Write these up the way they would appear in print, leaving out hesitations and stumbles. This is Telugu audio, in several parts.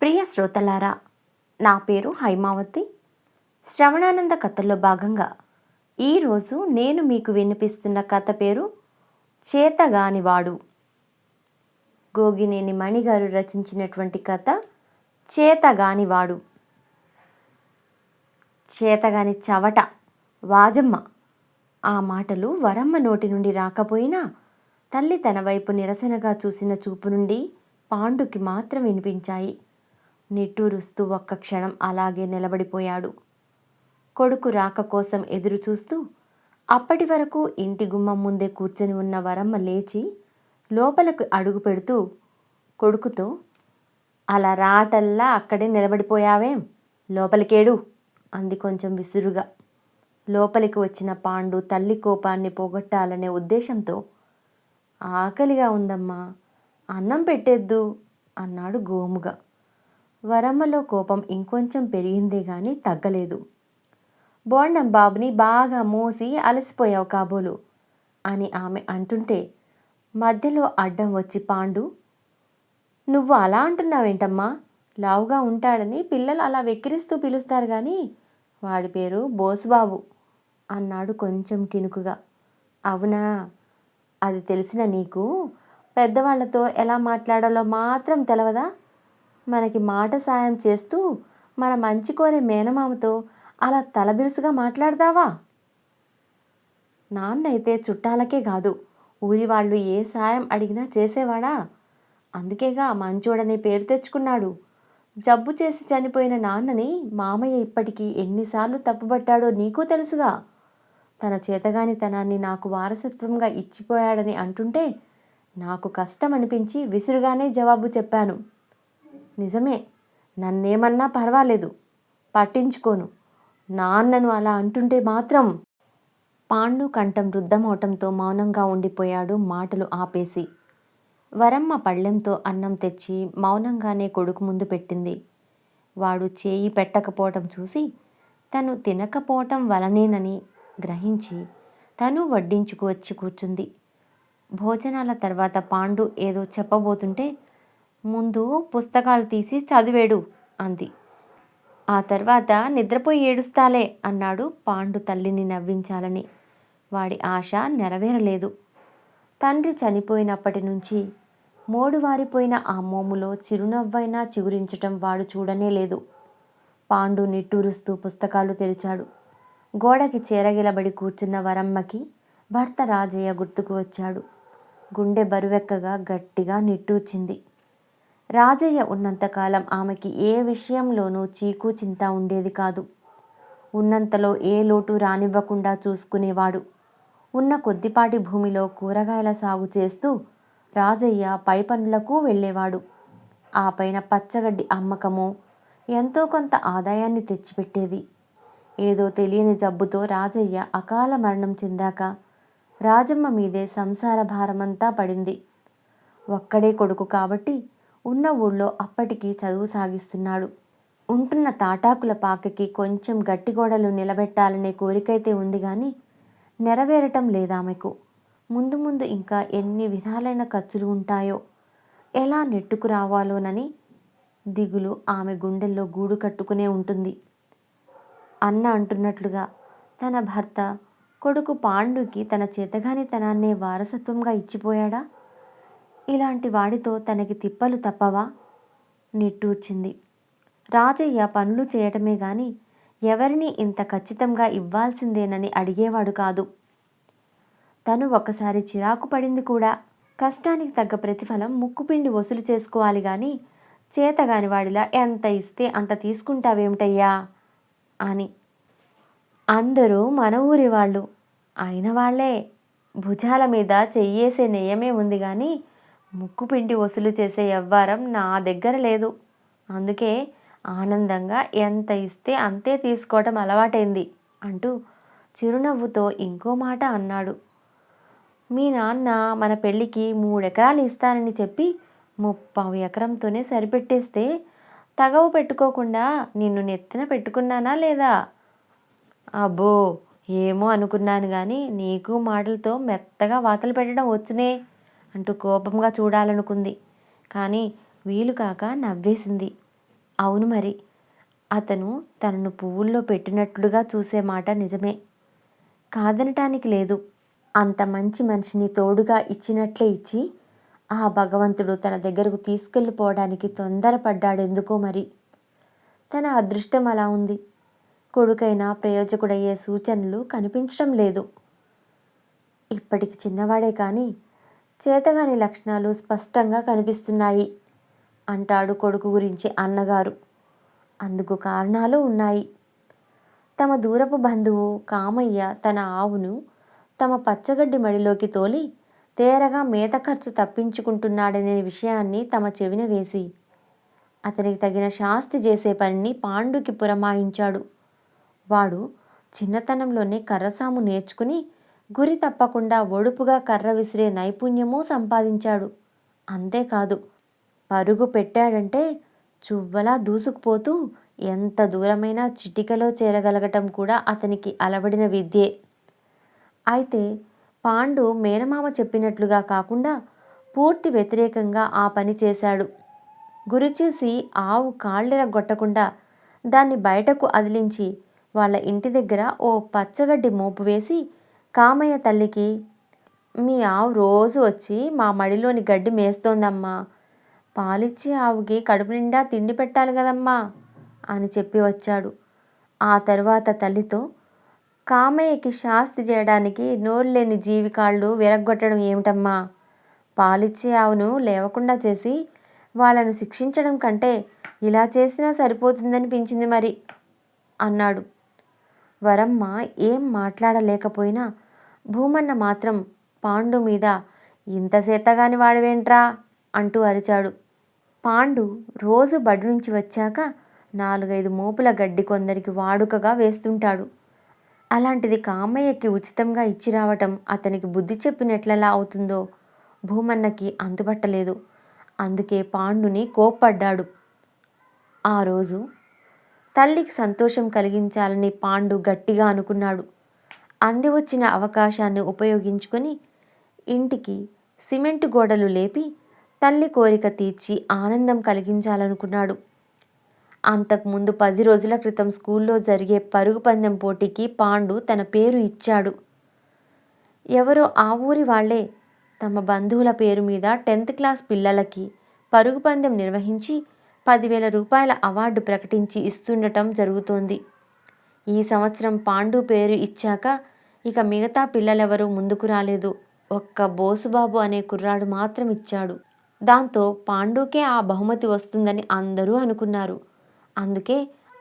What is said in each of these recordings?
ప్రియ శ్రోతలారా, నా పేరు హైమావతి. శ్రవణానంద కథల్లో భాగంగా ఈరోజు నేను మీకు వినిపిస్తున్న కథ పేరు చేతగానివాడు. గోగినేని మణిగారు రచించినటువంటి కథ చేతగానివాడు. చేతగాని చవట వాజమ్మ. ఆ మాటలు వరమ్మ నోటి నుండి రాకపోయినా తల్లి తన వైపు నిరసనగా చూసిన చూపు నుండి పాండుకి మాత్రం వినిపించాయి. నిట్టూరుస్తూ ఒక్క క్షణం అలాగే నిలబడిపోయాడు. కొడుకు రాక కోసం ఎదురుచూస్తూ అప్పటి వరకు ఇంటి గుమ్మం ముందే కూర్చొని ఉన్న వరమ్మ లేచి లోపలకు అడుగు పెడుతూ కొడుకుతో, అలా రాటల్లా అక్కడే నిలబడిపోయావేం, లోపలికేడు అంది కొంచెం విసురుగా. లోపలికి వచ్చిన పాండు తల్లి కోపాన్ని పోగొట్టాలనే ఉద్దేశంతో, ఆకలిగా ఉందమ్మా, అన్నం పెట్టేద్దు అన్నాడు గోముగా. వరమ్మలో కోపం ఇంకొంచెం పెరిగిందే గాని తగ్గలేదు. బోండం బాబుని బాగా మోసి అలసిపోయావు కాబోలు అని ఆమె అంటుంటే మధ్యలో అడ్డం వచ్చి పాండు, నువ్వు అలా అంటున్నావేంటమ్మా, లావుగా ఉంటాడని పిల్లలు అలా వెక్కిరిస్తూ పిలుస్తారు కానీ వాడి పేరు బోసుబాబు అన్నాడు కొంచెం కినుకుగా. అవునా, అది తెలిసిన నీకు పెద్దవాళ్లతో ఎలా మాట్లాడాలో మాత్రం తెలవదా? మనకి మాట సాయం చేస్తూ మన మంచి కోరే మేనమామతో అలా తలబిరుసుగా మాట్లాడతావా? నాన్నైతే చుట్టాలకే కాదు, ఊరి వాళ్ళు ఏ సాయం అడిగినా చేసేవాడా? అందుకేగా మంచోడనే పేరు తెచ్చుకున్నాడు. జబ్బు చేసి చనిపోయిన నాన్నని మామయ్య ఇప్పటికీ ఎన్నిసార్లు తప్పుబట్టాడో నీకు తెలుసుగా. తన చేతగానితనాన్ని నాకు వారసత్వంగా ఇచ్చిపోయాడని అంటుంటే నాకు కష్టం అనిపించి విసురుగానే జవాబు చెప్పాను. నిజమే, నన్నేమన్నా పర్వాలేదు, పట్టించుకోను. నాన్నను అలా అంటుంటే మాత్రం. పాండు కంఠం రుద్ధమవటంతో మౌనంగా ఉండిపోయాడు మాటలు ఆపేసి. వరమ్మ పళ్ళెంతో అన్నం తెచ్చి మౌనంగానే కొడుకు ముందు పెట్టింది. వాడు చేయి పెట్టకపోవటం చూసి తను తినకపోవటం వలనేనని గ్రహించి తను వడ్డించుకు వచ్చి కూర్చుంది. భోజనాల తర్వాత పాండు ఏదో చెప్పబోతుంటే, ముందు పుస్తకాలు తీసి చదివేడు అంది. ఆ తర్వాత నిద్రపోయి ఏడుస్తాలే అన్నాడు పాండు తల్లిని నవ్వించాలని. వాడి ఆశ నెరవేరలేదు. తండ్రి చనిపోయినప్పటి నుంచి మోడువారిపోయిన ఆ మోములో చిరునవ్వైనా చిగురించటం వాడు చూడనే లేదు. పాండు నిట్టూరుస్తూ పుస్తకాలు తెరిచాడు. గోడకి చేరగిలబడి కూర్చున్న వరమ్మకి భర్త రాజయ్య గుర్తుకు వచ్చాడు. గుండె బరువెక్కగా గట్టిగా నిట్టూర్చింది. రాజయ్య ఉన్నంతకాలం ఆమెకి ఏ విషయంలోనూ చీకు చింత ఉండేది కాదు. ఉన్నంతలో ఏ లోటు రానివ్వకుండా చూసుకునేవాడు. ఉన్న కొద్దిపాటి భూమిలో కూరగాయల సాగు చేస్తూ రాజయ్య పై పనులకు వెళ్ళేవాడు. ఆ పైన పచ్చగడ్డి అమ్మకము ఎంతో కొంత ఆదాయాన్ని తెచ్చిపెట్టేది. ఏదో తెలియని జబ్బుతో రాజయ్య అకాల మరణం చెందాక రాజమ్మ మీదే సంసార భారమంతా పడింది. ఒక్కడే కొడుకు కాబట్టి ఉన్న ఊళ్ళో అప్పటికి చదువు సాగిస్తున్నాడు. ఉంటున్న తాటాకుల పాకకి కొంచెం గట్టి గోడలు నిలబెట్టాలనే కోరికైతే ఉంది కానీ నెరవేరటం లేదామెకు. ముందు ముందు ఇంకా ఎన్ని విధాలైన ఖర్చులు ఉంటాయో, ఎలా నెట్టుకు రావాలోనని దిగులు ఆమె గుండెల్లో గూడు కట్టుకునే ఉంటుంది. అన్న అంటున్నట్లుగా తన భర్త కొడుకు పాండుకి తన చేతగానితనాన్నే వారసత్వంగా ఇచ్చిపోయాడా? ఇలాంటి వాడితో తనకి తిప్పలు తప్పవా? నిట్టూర్చింది. రాజయ్య పనులు చేయటమే గాని ఎవరిని ఇంత ఖచ్చితంగా ఇవ్వాల్సిందేనని అడిగేవాడు కాదు. తను ఒకసారి చిరాకు పడింది కూడా. కష్టానికి తగ్గ ప్రతిఫలం ముక్కుపిండి వసూలు చేసుకోవాలి కానీ చేతగాని వాడిలా ఎంత ఇస్తే అంత తీసుకుంటావేమిటయ్యా అని. అందరూ మన ఊరి వాళ్ళు అయిన వాళ్లే. భుజాల మీద చెయ్యేసే నెయ్యమే ఉంది కానీ ముక్కుపిండి వసూలు చేసే యవ్వారం నా దగ్గర లేదు. అందుకే ఆనందంగా ఎంత ఇస్తే అంతే తీసుకోవటం అలవాటైంది అంటూ చిరునవ్వుతో ఇంకో మాట అన్నాడు. మీ నాన్న మన పెళ్ళికి 3 ఎకరాలు ఇస్తానని చెప్పి 30 ఎకరంతోనే సరిపెట్టేస్తే తగవు పెట్టుకోకుండా నిన్ను నెత్తిన పెట్టుకున్నానా లేదా? అబ్బో, ఏమో అనుకున్నాను కానీ నీకు మాటలతో మెత్తగా వాతలు పెట్టడం వచ్చునే అంటూ కోపంగా చూడాలనుకుంది. కానీ వీలు కాక నవ్వేసింది. అవును మరి. అతను తనను పువ్వుల్లో పెట్టినట్లుగా చూసే మాట నిజమే. కాదనటానికి లేదు. అంత మంచి మనిషిని తోడుగా ఇచ్చినట్లే ఇచ్చి, ఆ భగవంతుడు తన దగ్గరకు తీసుకెళ్ళిపోవడానికి తొందరపడ్డాడెందుకో మరి. తన అదృష్టం అలా ఉంది. కొడుకైనా ప్రయోజకుడయ్యే సూచనలు కనిపించడం లేదు. ఇప్పటికి చిన్నవాడే కానీ చేతగాని లక్షణాలు స్పష్టంగా కనిపిస్తున్నాయి అంటాడు కొడుకు గురించి అన్నగారు. అందుకు కారణాలు ఉన్నాయి. తమ దూరపు బంధువు కామయ్య తన ఆవును తమ పచ్చగడ్డి మడిలోకి తోలి తేరగా మేత ఖర్చు తప్పించుకుంటున్నాడనే విషయాన్ని తమ చెవిన వేసి అతనికి తగిన శాస్తి చేసే పనిని పాండుకి పురమాయించాడు. వాడు చిన్నతనంలోనే కర్రసాము నేర్చుకుని గురి తప్పకుండా ఒడుపుగా కర్ర విసిరే నైపుణ్యమూ సంపాదించాడు. అంతేకాదు, పరుగు పెట్టాడంటే చువ్వలా దూసుకుపోతూ ఎంత దూరమైనా చిటికలో చేరగలగటం కూడా అతనికి అలవడిన విద్యే. అయితే పాండు మేనమామ చెప్పినట్లుగా కాకుండా పూర్తి వ్యతిరేకంగా ఆ పని చేశాడు. గురి చూసి ఆవు కాళ్ళిరగొట్టకుండా దాన్ని బయటకు అదిలించి వాళ్ళ ఇంటి దగ్గర ఓ పచ్చగడ్డి మోపు వేసి కామయ్య తల్లికి, మీ ఆవు రోజు వచ్చి మా మడిలోని గడ్డి మేస్తోందమ్మా, పాలిచ్చే ఆవుకి కడుపు నిండా తిండి పెట్టాలి కదమ్మా అని చెప్పి వచ్చాడు. ఆ తరువాత తల్లితో, కామయ్యకి శాస్తి చేయడానికి నోరు లేని జీవి కాళ్ళు విరగ్గొట్టడం ఏమిటమ్మా, పాలిచ్చే ఆవును లేవకుండా చేసి వాళ్ళను శిక్షించడం కంటే ఇలా చేసినా సరిపోతుందనిపించింది మరి అన్నాడు. వరమ్మ ఏం మాట్లాడలేకపోయినా భూమన్న మాత్రం పాండు మీద, ఇంత సేతగాని వాడివేంట్రా అంటూ అరిచాడు. పాండు రోజు బడి నుంచి వచ్చాక 4-5 మోపుల గడ్డి కొందరికి వాడుకగా వేస్తుంటాడు. అలాంటిది కామయ్యకి ఉచితంగా ఇచ్చి రావటం అతనికి బుద్ధి చెప్పినట్లెలా అవుతుందో భూమన్నకి అంతుపట్టలేదు. అందుకే పాండుని కోప్పడ్డాడు. ఆ రోజు తల్లికి సంతోషం కలిగించాలని పాండు గట్టిగా అనుకున్నాడు. అంది వచ్చిన అవకాశాన్ని ఉపయోగించుకొని ఇంటికి సిమెంటు గోడలు లేపి తల్లి కోరిక తీర్చి ఆనందం కలిగించాలనుకున్నాడు. అంతకుముందు 10 రోజుల క్రితం స్కూల్లో జరిగే పరుగు పందెం పోటీకి పాండు తన పేరు ఇచ్చాడు. ఎవరో ఆ ఊరి వాళ్లే తమ బంధువుల పేరు మీద 10th క్లాస్ పిల్లలకి పరుగు పందెం నిర్వహించి 10,000 రూపాయల అవార్డు ప్రకటించి ఇస్తుండటం జరుగుతోంది. ఈ సంవత్సరం పాండు పేరు ఇచ్చాక ఇక మిగతా పిల్లలెవరూ ముందుకు రాలేదు. ఒక్క బోసుబాబు అనే కుర్రాడు మాత్రం ఇచ్చాడు. దాంతో పాండుకే ఆ బహుమతి వస్తుందని అందరూ అనుకున్నారు. అందుకే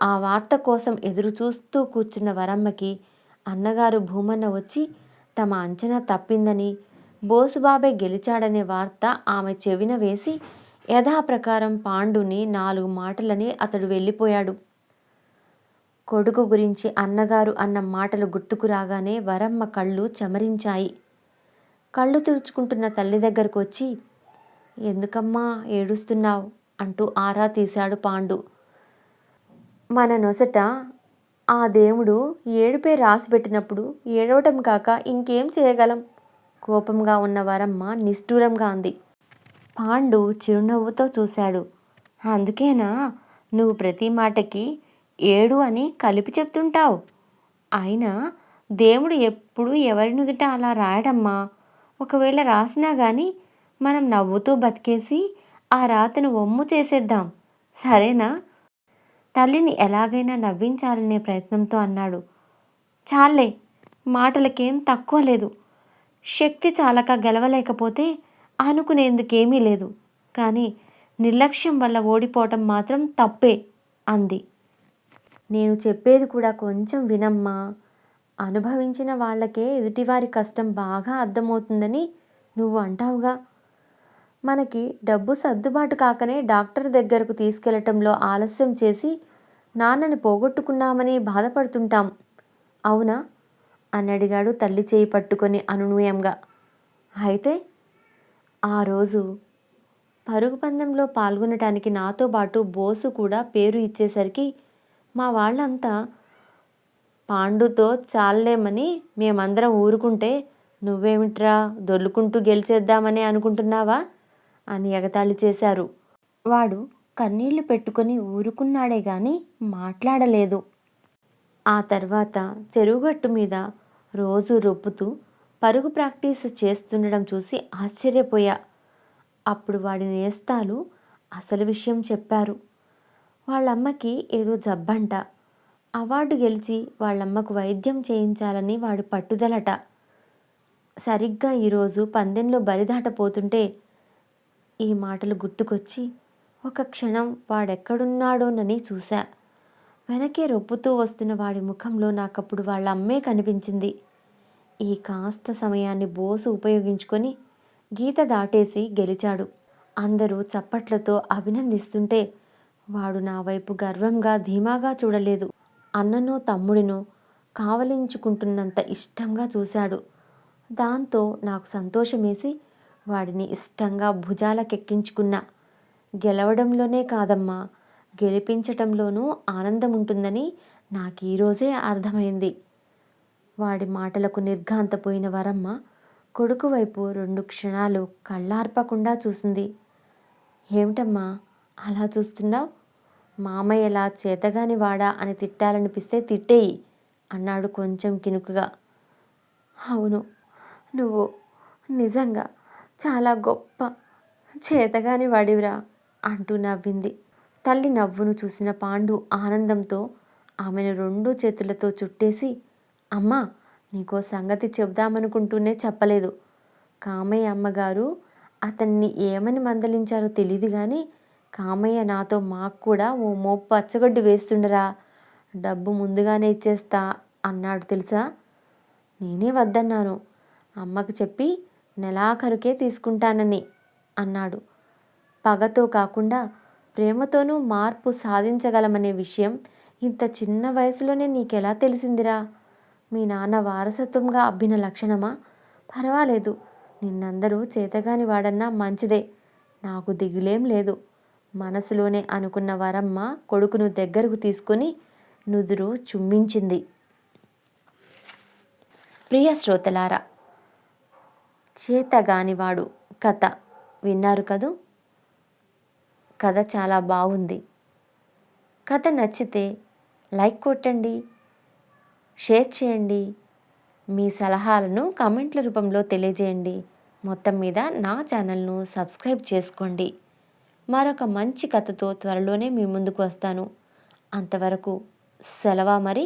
ఆ వార్త కోసం ఎదురు చూస్తూ కూర్చున్న వరమ్మకి అన్నగారు భూమన్న వచ్చి తమ అంచనా తప్పిందని, బోసుబాబే గెలిచాడనే వార్త ఆమె చెవిన వేసి యథాప్రకారం పాండుని 4 మాటలని అతడు వెళ్ళిపోయాడు. కొడుకు గురించి అన్నగారు అన్న మాటలు గుర్తుకు రాగానే వరమ్మ కళ్ళు చెమరించాయి. కళ్ళు తుడుచుకుంటున్న తల్లి దగ్గరకు వచ్చి, ఎందుకమ్మా ఏడుస్తున్నావు అంటూ ఆరా తీశాడు పాండు. మన నొసట ఆ దేవుడు ఏడుపే రాసిపెట్టినప్పుడు ఏడవటం కాక ఇంకేం చేయగలం? కోపంగా ఉన్న వరమ్మ నిష్ఠూరంగా అంది. పాండు చిరునవ్వుతో చూశాడు. అందుకేనా నువ్వు ప్రతి మాటకి ఏడు అని కలిపి చెప్తుంటావు? అయినా దేవుడు ఎప్పుడు ఎవరి నుదుట అలా రాయడమ్మా. ఒకవేళ రాసినా కానీ మనం నవ్వుతూ బతికేసి ఆ రాతను ఒమ్ము చేసేద్దాం, సరేనా? తల్లిని ఎలాగైనా నవ్వించాలనే ప్రయత్నంతో అన్నాడు. చాలే, మాటలకేం తక్కువ లేదు. శక్తి చాలక గెలవలేకపోతే అనుకునేందుకేమీ లేదు. కానీ నిర్లక్ష్యం వల్ల ఓడిపోవటం మాత్రం తప్పే అంది. నేను చెప్పేది కూడా కొంచెం వినమ్మా. అనుభవించిన వాళ్ళకే ఎదుటివారి కష్టం బాగా అర్థమవుతుందని నువ్వు అంటావుగా. మనకి డబ్బు సర్దుబాటు కాకనే డాక్టర్ దగ్గరకు తీసుకెళ్లటంలో ఆలస్యం చేసి నాన్నని పోగొట్టుకున్నామని బాధపడుతుంటాం, అవునా అని అడిగాడు తల్లి చేయి పట్టుకొని అనునయంగా. అయితే ఆ రోజు పరుగు పందెంలో పాల్గొనటానికి నాతో పాటు బోసు కూడా పేరు ఇచ్చేసరికి మా వాళ్ళంతా పాండుతో చాలేమని మేమందరం ఊరుకుంటే నువ్వేమిట్రా దొర్లుకుంటూ గెలిచేద్దామని అనుకుంటున్నావా అని ఎగతాళి చేశారు. వాడు కన్నీళ్లు పెట్టుకొని ఊరుకున్నాడే గాని మాట్లాడలేదు. ఆ తర్వాత చెరువుగట్టు మీద రోజు రొప్పుతూ పరుగు ప్రాక్టీసు చేస్తుండడం చూసి ఆశ్చర్యపోయా. అప్పుడు వాడి నేస్తాలు అసలు విషయం చెప్పారు. వాళ్ళమ్మకి ఏదో జబ్బంట. అవార్డు గెలిచి వాళ్ళమ్మకు వైద్యం చేయించాలని వాడి పట్టుదలట. సరిగ్గా ఈరోజు పందెంలో బరిదాటపోతుంటే ఈ మాటలు గుర్తుకొచ్చి ఒక క్షణం వాడెక్కడున్నాడోనని చూశా. వెనకే రొప్పుతూ వస్తున్న వాడి ముఖంలో నాకప్పుడు వాళ్ళ అమ్మే కనిపించింది. ఈ కాస్త సమయాన్ని బోసు ఉపయోగించుకొని గీత దాటేసి గెలిచాడు. అందరూ చప్పట్లతో అభినందిస్తుంటే వాడు నా వైపు గర్వంగా ధీమాగా చూడలేదు. అన్ననో తమ్ముడినో కావలించుకుంటున్నంత ఇష్టంగా చూశాడు. దాంతో నాకు సంతోషమేసి వాడిని ఇష్టంగా భుజాలకెక్కించుకున్నా. గెలవడంలోనే కాదమ్మా, గెలిపించటంలోనూ ఆనందం ఉంటుందని నాకీరోజే అర్థమైంది. వాడి మాటలకు నిర్ఘాంతపోయిన వరమ్మ కొడుకు వైపు 2 క్షణాలు కళ్ళార్పకుండా చూసింది. ఏమిటమ్మా అలా చూస్తున్నావు? మామయ్యలా చేతగాని వాడా అని తిట్టాలనిపిస్తే తిట్టేయి అన్నాడు కొంచెం కినుకుగా. అవును, నువ్వు నిజంగా చాలా గొప్ప చేతగాని వాడివిరా అంటూ నవ్వింది. తల్లి నవ్వును చూసిన పాండు ఆనందంతో ఆమెను 2 చేతులతో చుట్టేసి, అమ్మా, నీకో సంగతి చెబుదామనుకుంటూనే చెప్పలేదు. కామయ్య అమ్మగారు అతన్ని ఏమని మందలించారో తెలీదు కానీ కామయ్య నాతో మాకు కూడా ఓ మోపు పచ్చగొడ్డు వేస్తుండరా, డబ్బు ముందుగానే ఇచ్చేస్తా అన్నాడు తెలుసా. నేనే వద్దన్నాను. అమ్మకు చెప్పి నెలాఖరుకే తీసుకుంటానని అన్నాడు. పగతో కాకుండా ప్రేమతోనూ మార్పు సాధించగలమనే విషయం ఇంత చిన్న వయసులోనే నీకెలా తెలిసిందిరా? మీ నాన్న వారసత్వంగా అబ్బిన లక్షణమా? పర్వాలేదు, నిన్నందరూ చేతగాని వాడన్నా మంచిదే, నాకు దిగులేం లేదు మనసులోనే అనుకున్న వరమ్మ కొడుకును దగ్గరకు తీసుకొని నుదురు చుమ్మించింది. ప్రియ శ్రోతలారా, చేతగానివాడు కథ విన్నారు కదూ. కథ చాలా బాగుంది. కథ నచ్చితే లైక్ కొట్టండి, షేర్ చేయండి, మీ సలహాలను కామెంట్ల రూపంలో తెలియజేయండి. మొత్తం మీద నా ఛానల్ను సబ్స్క్రైబ్ చేసుకోండి. మరొక మంచి కథతో త్వరలోనే మీ ముందుకు వస్తాను. అంతవరకు సెలవా మరి.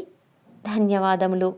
ధన్యవాదములు.